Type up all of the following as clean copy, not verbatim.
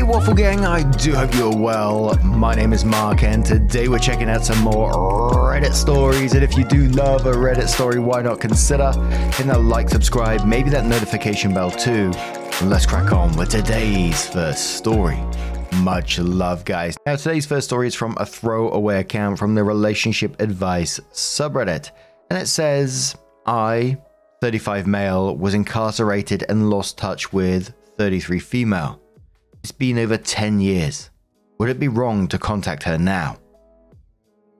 Waffle Gang, I do hope you're well. My name is Mark and today we're checking out some more Reddit stories, and if you do love a Reddit story, why not consider hitting that like, subscribe, maybe that notification bell too, and let's crack on with today's first story. Much love, guys. Now today's first story is from a throwaway account from the Relationship Advice subreddit, and it says, I, 35 male, was incarcerated and lost touch with 33 female. It's been over 10 years. Would it be wrong to contact her now?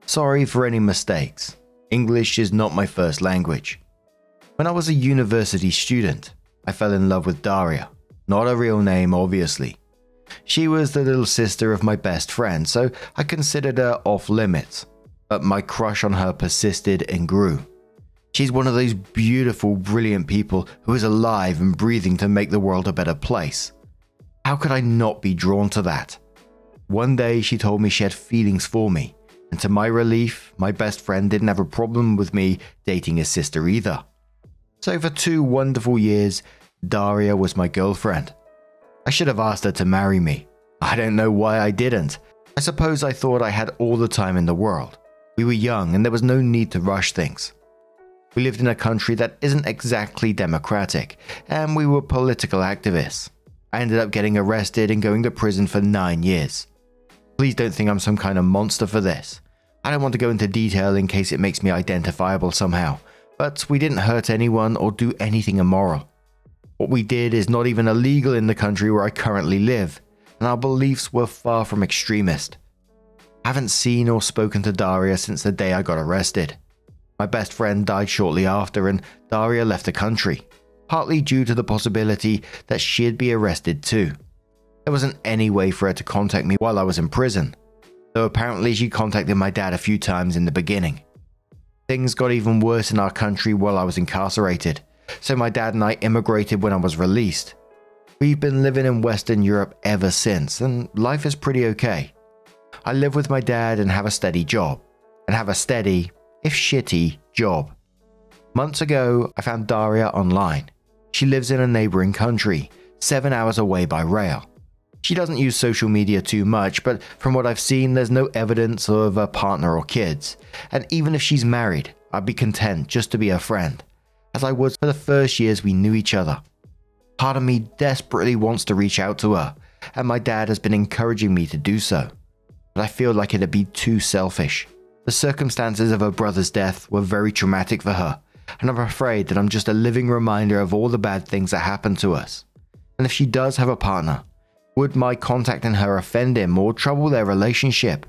Sorry for any mistakes. English is not my first language. When I was a university student, I fell in love with Daria. Not a real name, obviously. She was the little sister of my best friend, so I considered her off limits. But my crush on her persisted and grew. She's one of those beautiful, brilliant people who is alive and breathing to make the world a better place. How could I not be drawn to that? One day she told me she had feelings for me, and to my relief, my best friend didn't have a problem with me dating his sister either. So for 2 wonderful years, Daria was my girlfriend. I should have asked her to marry me. I don't know why I didn't. I suppose I thought I had all the time in the world. We were young and there was no need to rush things. We lived in a country that isn't exactly democratic, and we were political activists. I ended up getting arrested and going to prison for 9 years. Please don't think I'm some kind of monster for this. I don't want to go into detail in case it makes me identifiable somehow, but we didn't hurt anyone or do anything immoral. What we did is not even illegal in the country where I currently live, and our beliefs were far from extremist. I haven't seen or spoken to Daria since the day I got arrested. My best friend died shortly after and Daria left the country, partly due to the possibility that she'd be arrested too. There wasn't any way for her to contact me while I was in prison, though apparently she contacted my dad a few times in the beginning. Things got even worse in our country while I was incarcerated, so my dad and I immigrated when I was released. We've been living in Western Europe ever since, and life is pretty okay. I live with my dad and have a steady job, and have a steady, if shitty, job. Months ago, I found Daria online. She lives in a neighboring country, 7 hours away by rail. She doesn't use social media too much, but from what I've seen, there's no evidence of a partner or kids. And even if she's married, I'd be content just to be her friend, as I was for the first years we knew each other. Part of me desperately wants to reach out to her, and my dad has been encouraging me to do so. But I feel like it'd be too selfish. The circumstances of her brother's death were very traumatic for her, and I'm afraid that I'm just a living reminder of all the bad things that happened to us. And if she does have a partner, would my contacting her offend him or trouble their relationship?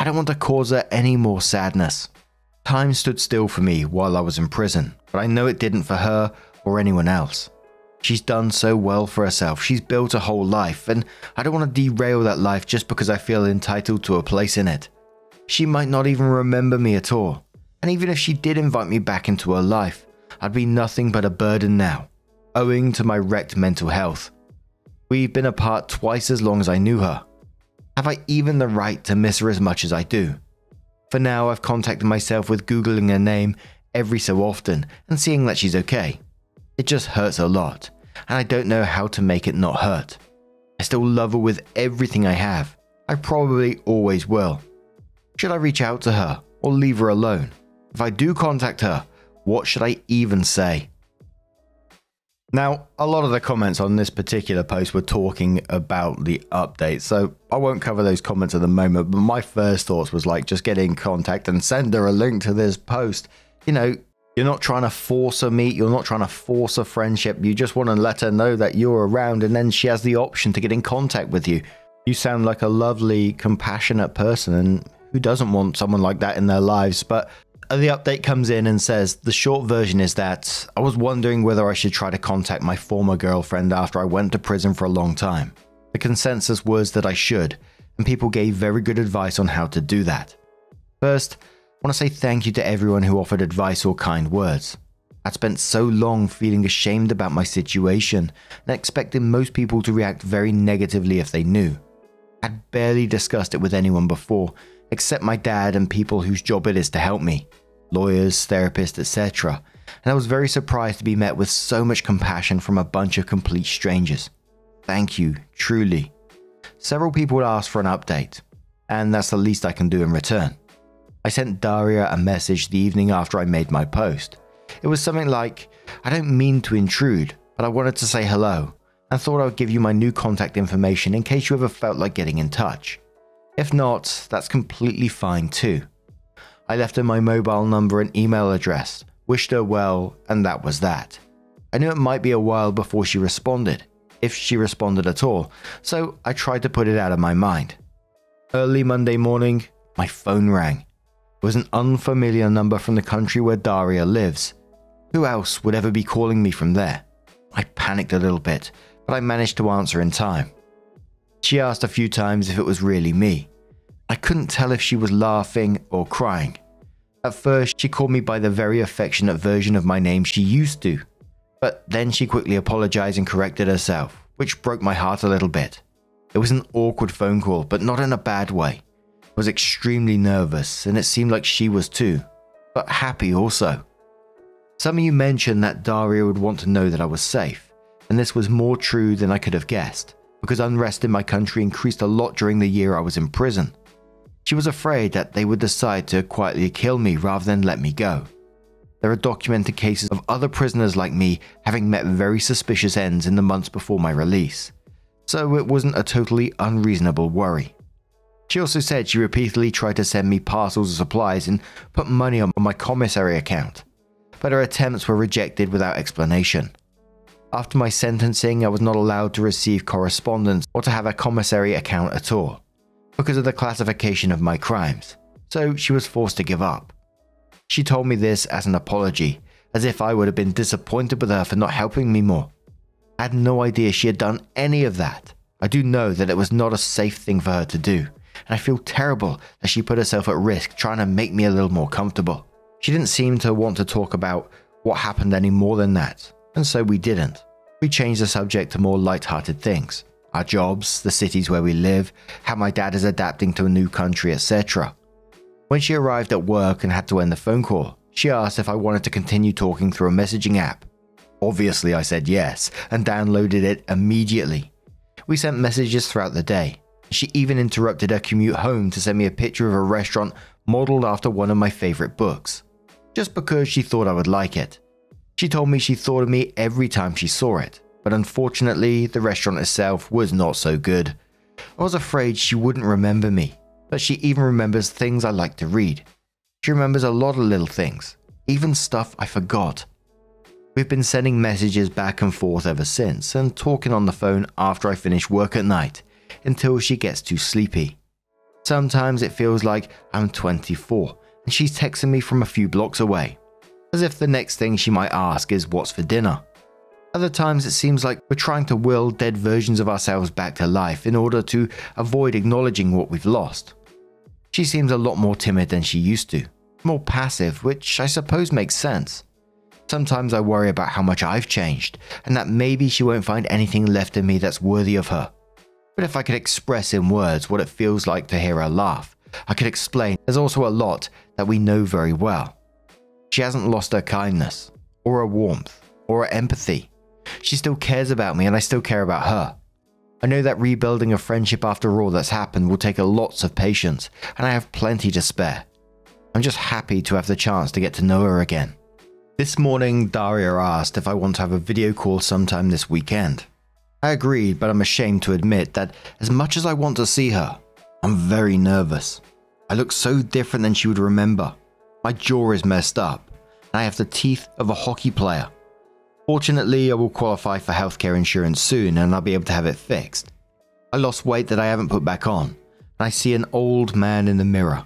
I don't want to cause her any more sadness. Time stood still for me while I was in prison, but I know it didn't for her or anyone else. She's done so well for herself, she's built a whole life, and I don't want to derail that life just because I feel entitled to a place in it. She might not even remember me at all. And even if she did invite me back into her life, I'd be nothing but a burden now, owing to my wrecked mental health. We've been apart twice as long as I knew her. Have I even the right to miss her as much as I do? For now, I've contacted myself with Googling her name every so often and seeing that she's okay. It just hurts a lot, and I don't know how to make it not hurt. I still love her with everything I have. I probably always will. Should I reach out to her or leave her alone? If I do contact her, what should I even say? Now, a lot of the comments on this particular post were talking about the update, so I won't cover those comments at the moment, but my first thoughts was like, just get in contact and send her a link to this post. You know, you're not trying to force a meet, you're not trying to force a friendship, you just want to let her know that you're around, and then she has the option to get in contact with you. You sound like a lovely, compassionate person, and who doesn't want someone like that in their lives? But the update comes in and says, the short version is that I was wondering whether I should try to contact my former girlfriend after I went to prison for a long time. The consensus was that I should, and people gave very good advice on how to do that. First, I want to say thank you to everyone who offered advice or kind words. I'd spent so long feeling ashamed about my situation and expecting most people to react very negatively if they knew. I'd barely discussed it with anyone before, except my dad and people whose job it is to help me, lawyers, therapists, etc. And I was very surprised to be met with so much compassion from a bunch of complete strangers. Thank you, truly. Several people asked for an update, and that's the least I can do in return. I sent Daria a message the evening after I made my post. It was something like, I don't mean to intrude, but I wanted to say hello, and thought I would give you my new contact information in case you ever felt like getting in touch. If not, that's completely fine too. I left her my mobile number and email address, wished her well, and that was that. I knew it might be a while before she responded, if she responded at all, so I tried to put it out of my mind. Early Monday morning, my phone rang. It was an unfamiliar number from the country where Daria lives. Who else would ever be calling me from there? I panicked a little bit, but I managed to answer in time. She asked a few times if it was really me. I couldn't tell if she was laughing or crying. At first, she called me by the very affectionate version of my name she used to, but then she quickly apologized and corrected herself, which broke my heart a little bit. It was an awkward phone call, but not in a bad way. I was extremely nervous, and it seemed like she was too, but happy also. Some of you mentioned that Daria would want to know that I was safe, and this was more true than I could have guessed, because unrest in my country increased a lot during the year I was in prison. She was afraid that they would decide to quietly kill me rather than let me go. There are documented cases of other prisoners like me having met very suspicious ends in the months before my release, so it wasn't a totally unreasonable worry. She also said she repeatedly tried to send me parcels of supplies and put money on my commissary account, but her attempts were rejected without explanation. After my sentencing, I was not allowed to receive correspondence or to have a commissary account at all, because of the classification of my crimes, so she was forced to give up. She told me this as an apology, as if I would have been disappointed with her for not helping me more. I had no idea she had done any of that. I do know that it was not a safe thing for her to do, and I feel terrible that she put herself at risk trying to make me a little more comfortable. She didn't seem to want to talk about what happened any more than that, and so we didn't. We changed the subject to more light-hearted things. Our jobs, the cities where we live, how my dad is adapting to a new country, etc. When she arrived at work and had to end the phone call, she asked if I wanted to continue talking through a messaging app. Obviously I said yes, and downloaded it immediately. We sent messages throughout the day. She even interrupted her commute home to send me a picture of a restaurant modeled after one of my favorite books, just because she thought I would like it. She told me she thought of me every time she saw it, but unfortunately the restaurant itself was not so good. I was afraid she wouldn't remember me, but she even remembers things I like to read. She remembers a lot of little things, even stuff I forgot. We've been sending messages back and forth ever since, and talking on the phone after I finish work at night, until she gets too sleepy. Sometimes it feels like I'm 24, and she's texting me from a few blocks away, as if the next thing she might ask is what's for dinner. Other times it seems like we're trying to will dead versions of ourselves back to life in order to avoid acknowledging what we've lost. She seems a lot more timid than she used to, more passive, which I suppose makes sense. Sometimes I worry about how much I've changed, and that maybe she won't find anything left in me that's worthy of her. But if I could express in words what it feels like to hear her laugh, I could explain there's also a lot that we know very well. She hasn't lost her kindness, or her warmth, or her empathy. She still cares about me and I still care about her. I know that rebuilding a friendship after all that's happened will take lots of patience, and I have plenty to spare. I'm just happy to have the chance to get to know her again. This morning, Daria asked if I want to have a video call sometime this weekend. I agreed, but I'm ashamed to admit that as much as I want to see her, I'm very nervous. I look so different than she would remember. My jaw is messed up, and I have the teeth of a hockey player. Fortunately, I will qualify for healthcare insurance soon and I'll be able to have it fixed. I lost weight that I haven't put back on, and I see an old man in the mirror.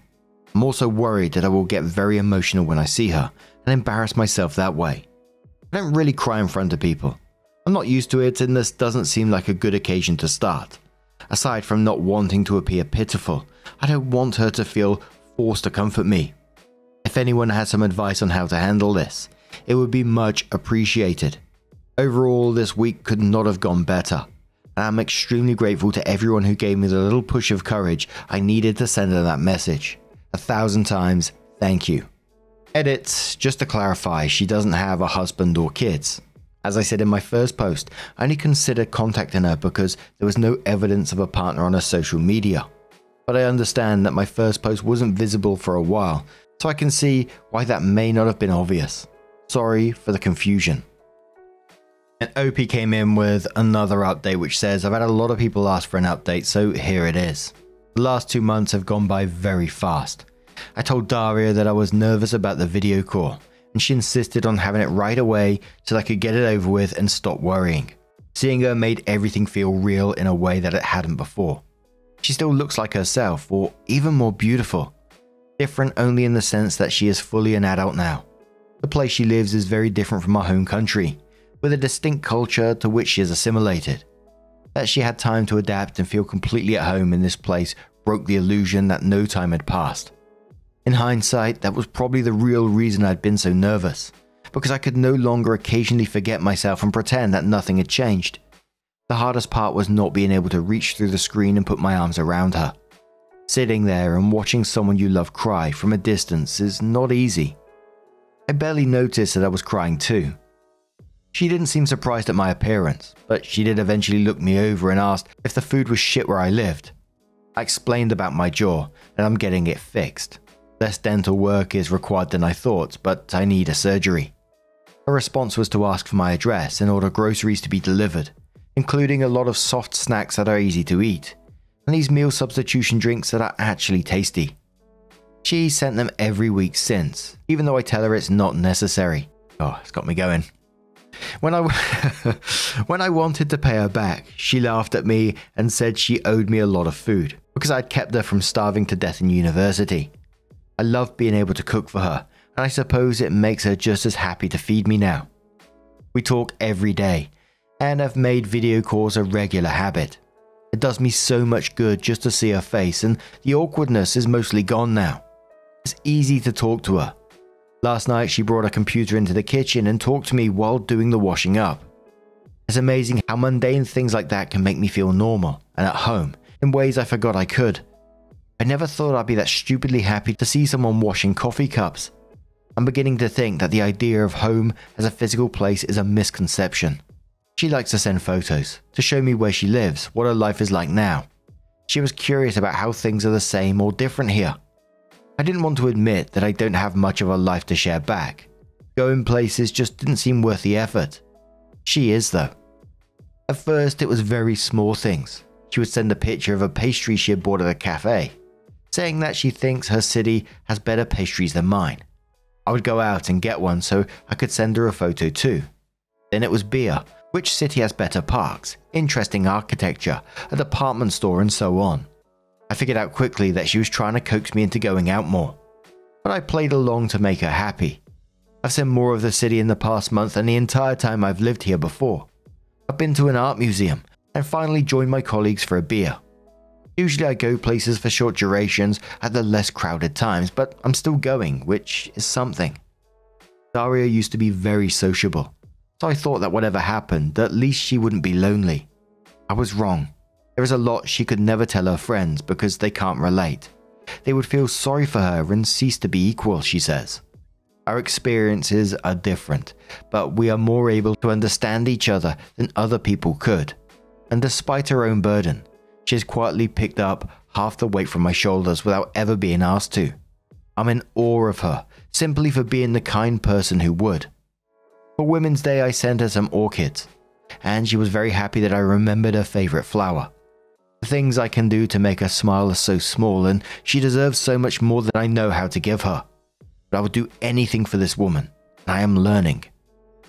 I'm also worried that I will get very emotional when I see her and embarrass myself that way. I don't really cry in front of people. I'm not used to it, and this doesn't seem like a good occasion to start. Aside from not wanting to appear pitiful, I don't want her to feel forced to comfort me. If anyone has some advice on how to handle this, it would be much appreciated. Overall, this week could not have gone better, and I'm extremely grateful to everyone who gave me the little push of courage I needed to send her that message. 1,000 times, thank you. Edit, just to clarify, she doesn't have a husband or kids. As I said in my first post, I only considered contacting her because there was no evidence of a partner on her social media. But I understand that my first post wasn't visible for a while, so I can see why that may not have been obvious. Sorry for the confusion. And OP came in with another update which says, I've had a lot of people ask for an update, so here it is. The last 2 months have gone by very fast. I told Daria that I was nervous about the video call, and she insisted on having it right away so that I could get it over with and stop worrying. Seeing her made everything feel real in a way that it hadn't before. She still looks like herself, or even more beautiful. Different only in the sense that she is fully an adult now. The place she lives is very different from our home country, with a distinct culture to which she has assimilated. That she had time to adapt and feel completely at home in this place broke the illusion that no time had passed. In hindsight, that was probably the real reason I'd been so nervous, because I could no longer occasionally forget myself and pretend that nothing had changed. The hardest part was not being able to reach through the screen and put my arms around her. Sitting there and watching someone you love cry from a distance is not easy. I barely noticed that I was crying too. She didn't seem surprised at my appearance, but she did eventually look me over and asked if the food was shit where I lived. I explained about my jaw, and I'm getting it fixed. Less dental work is required than I thought, but I need a surgery. Her response was to ask for my address and order groceries to be delivered, including a lot of soft snacks that are easy to eat, and these meal substitution drinks that are actually tasty. She sent them every week since, even though I tell her it's not necessary. Oh, it's got me going. When I wanted to pay her back, she laughed at me and said she owed me a lot of food because I'd kept her from starving to death in university. I love being able to cook for her, and I suppose it makes her just as happy to feed me now. We talk every day, and have made video calls a regular habit. It does me so much good just to see her face, and the awkwardness is mostly gone now. It's easy to talk to her. Last night she brought a computer into the kitchen and talked to me while doing the washing up. It's amazing how mundane things like that can make me feel normal and at home in ways I forgot I could. I never thought I'd be that stupidly happy to see someone washing coffee cups. I'm beginning to think that the idea of home as a physical place is a misconception. She likes to send photos, to show me where she lives, what her life is like now. She was curious about how things are the same or different here. I didn't want to admit that I don't have much of a life to share back. Going places just didn't seem worth the effort. She is though. At first it was very small things. She would send a picture of a pastry she had bought at a cafe, saying that she thinks her city has better pastries than mine. I would go out and get one so I could send her a photo too. Then it was beer, which city has better parks, interesting architecture, a department store and so on. I figured out quickly that she was trying to coax me into going out more, but I played along to make her happy. I've seen more of the city in the past month than the entire time I've lived here before. I've been to an art museum and finally joined my colleagues for a beer. Usually I go places for short durations at the less crowded times, but I'm still going, which is something. Daria used to be very sociable, so I thought that whatever happened, at least she wouldn't be lonely. I was wrong. There is a lot she could never tell her friends because they can't relate. They would feel sorry for her and cease to be equal, she says. Our experiences are different, but we are more able to understand each other than other people could. And despite her own burden, she has quietly picked up half the weight from my shoulders without ever being asked to. I'm in awe of her, simply for being the kind person who would. For Women's Day I sent her some orchids, and she was very happy that I remembered her favourite flower. The things I can do to make her smile are so small, and she deserves so much more than I know how to give her. But I would do anything for this woman, and I am learning.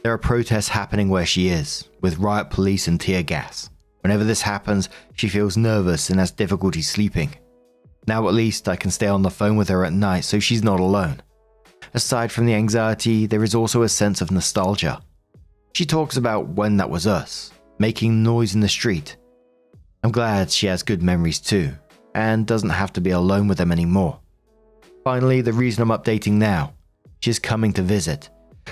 There are protests happening where she is, with riot police and tear gas. Whenever this happens, she feels nervous and has difficulty sleeping. Now at least I can stay on the phone with her at night so she's not alone. Aside from the anxiety, there is also a sense of nostalgia. She talks about when that was us, making noise in the street. I'm glad she has good memories too, and doesn't have to be alone with them anymore. Finally, the reason I'm updating now. She's coming to visit.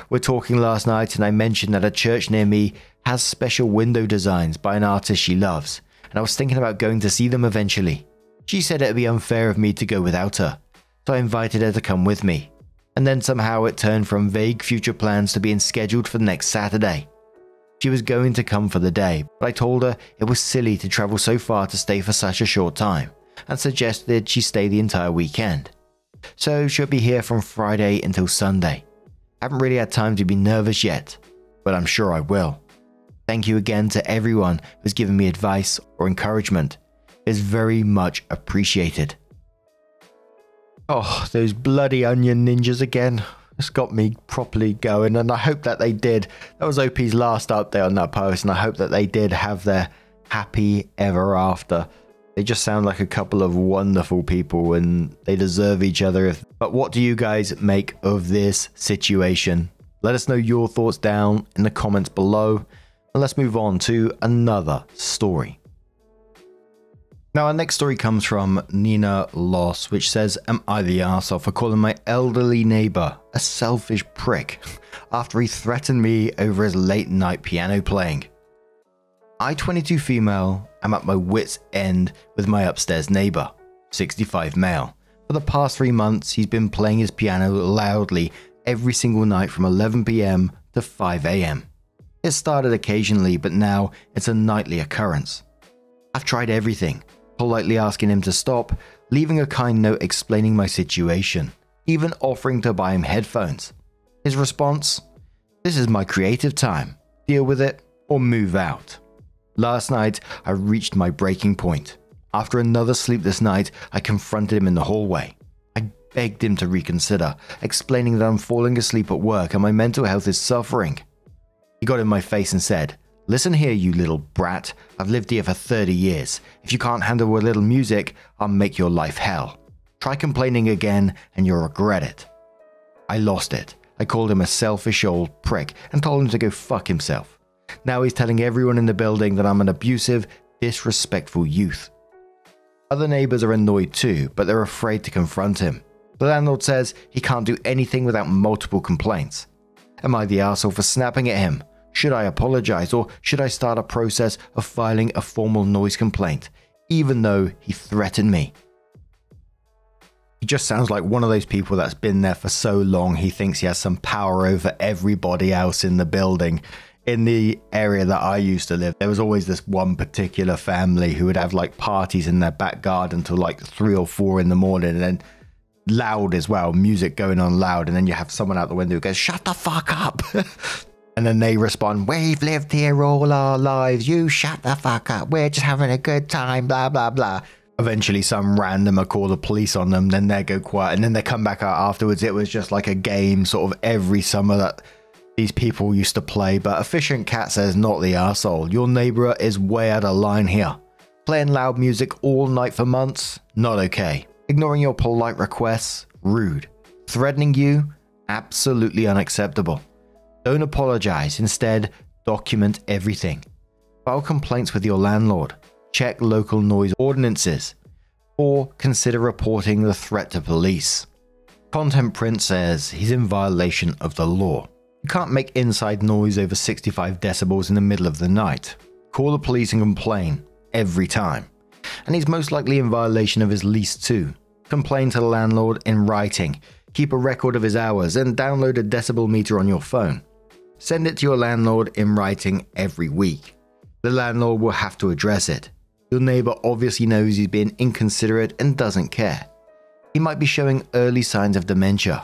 We're talking last night and I mentioned that a church near me has special window designs by an artist she loves, and I was thinking about going to see them eventually. She said it would be unfair of me to go without her, so I invited her to come with me. And then somehow it turned from vague future plans to being scheduled for next Saturday. She was going to come for the day, but I told her it was silly to travel so far to stay for such a short time, and suggested she stay the entire weekend. So she'll be here from Friday until Sunday. Haven't really had time to be nervous yet, but I'm sure I will. Thank you again to everyone who's given me advice or encouragement. It's very much appreciated. Oh, those bloody onion ninjas again. It's got me properly going, and I hope that they did. That was OP's last update on that post, and I hope that they did have their happy ever after. They just sound like a couple of wonderful people, and they deserve each other. But what do you guys make of this situation? Let us know your thoughts down in the comments below, and let's move on to another story. Now, our next story comes from Nina Loss, which says, "Am I the arsehole for calling my elderly neighbor a selfish prick after he threatened me over his late night piano playing? I, 22 female, am at my wit's end with my upstairs neighbor, 65 male. For the past 3 months, he's been playing his piano loudly every single night from 11 PM to 5 AM. It started occasionally, but now it's a nightly occurrence. I've tried everything, politely asking him to stop, leaving a kind note explaining my situation, even offering to buy him headphones. His response? This is my creative time. Deal with it or move out. Last night, I reached my breaking point. After another sleepless night, I confronted him in the hallway. I begged him to reconsider, explaining that I'm falling asleep at work and my mental health is suffering. He got in my face and said, 'Listen here, you little brat. I've lived here for 30 years. If you can't handle a little music, I'll make your life hell. Try complaining again and you'll regret it.' I lost it. I called him a selfish old prick and told him to go fuck himself. Now he's telling everyone in the building that I'm an abusive, disrespectful youth. Other neighbors are annoyed too, but they're afraid to confront him. The landlord says he can't do anything without multiple complaints. Am I the arsehole for snapping at him? Should I apologize, or should I start a process of filing a formal noise complaint, even though he threatened me?" He just sounds like one of those people that's been there for so long he thinks he has some power over everybody else in the building. In the area that I used to live, there was always this one particular family who would have like parties in their back garden till like 3 or 4 in the morning, and then loud as well, music going on loud, and then you have someone out the window who goes, "Shut the fuck up." And then they respond, "We've lived here all our lives, you shut the fuck up, we're just having a good time, blah blah blah." Eventually some randomer call the police on them, then they go quiet, and then they come back out afterwards. It was just like a game sort of every summer that these people used to play. But Efficient Cat says, "Not the arsehole. Your neighbor is way out of line here. Playing loud music all night for months? Not okay. Ignoring your polite requests? Rude. Threatening you? Absolutely unacceptable. Don't apologize. Instead, document everything. File complaints with your landlord. Check local noise ordinances. Or consider reporting the threat to police." Content Print says he's in violation of the law. You can't make inside noise over 65 decibels in the middle of the night. Call the police and complain every time. And he's most likely in violation of his lease too. Complain to the landlord in writing. Keep a record of his hours and download a decibel meter on your phone. Send it to your landlord in writing every week. The landlord will have to address it. Your neighbor obviously knows he's being inconsiderate and doesn't care. He might be showing early signs of dementia.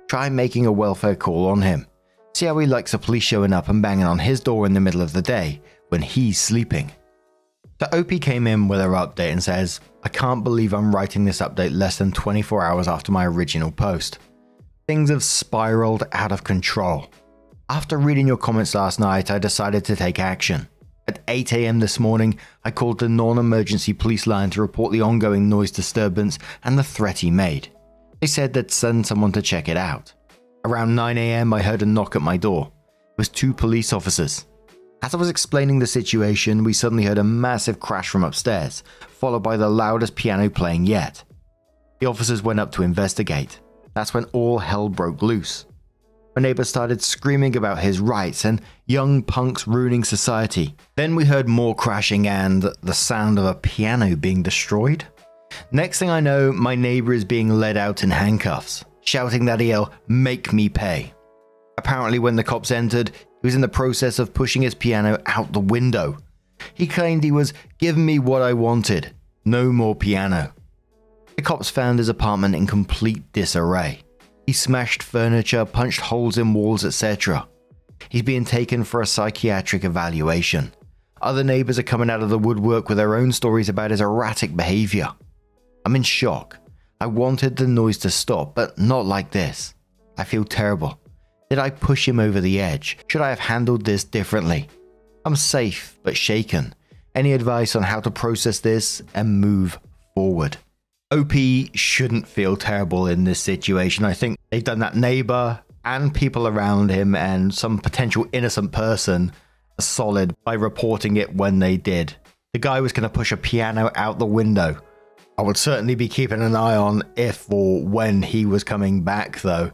Try making a welfare call on him. See how he likes the police showing up and banging on his door in the middle of the day when he's sleeping. So OP came in with her update and says, "I can't believe I'm writing this update less than 24 hours after my original post. Things have spiraled out of control. After reading your comments last night, I decided to take action. At 8 AM this morning, I called the non-emergency police line to report the ongoing noise disturbance and the threat he made. They said they'd send someone to check it out. Around 9 AM, I heard a knock at my door. It was 2 police officers. As I was explaining the situation, we suddenly heard a massive crash from upstairs, followed by the loudest piano playing yet. The officers went up to investigate. That's when all hell broke loose. My neighbor started screaming about his rights and young punks ruining society. Then we heard more crashing and the sound of a piano being destroyed. Next thing I know, my neighbor is being led out in handcuffs, shouting that he'll make me pay. Apparently when the cops entered, He was in the process of pushing his piano out the window. He claimed he was giving me what I wanted. No more piano. The cops found his apartment in complete disarray. He smashed furniture, punched holes in walls, etc. He's being taken for a psychiatric evaluation. Other neighbors are coming out of the woodwork with their own stories about his erratic behavior. I'm in shock. I wanted the noise to stop, but not like this. I feel terrible. Did I push him over the edge? Should I have handled this differently? I'm safe, but shaken. Any advice on how to process this and move forward? OP shouldn't feel terrible in this situation. I think they've done that neighbor and people around him and some potential innocent person a solid by reporting it when they did. The guy was going to push a piano out the window. I would certainly be keeping an eye on if or when he was coming back though,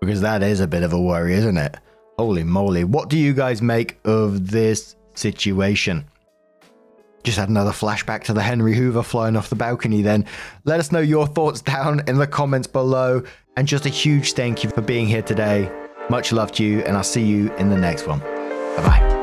because that is a bit of a worry, isn't it? Holy moly. What do you guys make of this situation? Just had another flashback to the Henry Hoover flying off the balcony then. Let us know your thoughts down in the comments below. And just a huge thank you for being here today. Much love to you, and I'll see you in the next one. Bye-bye.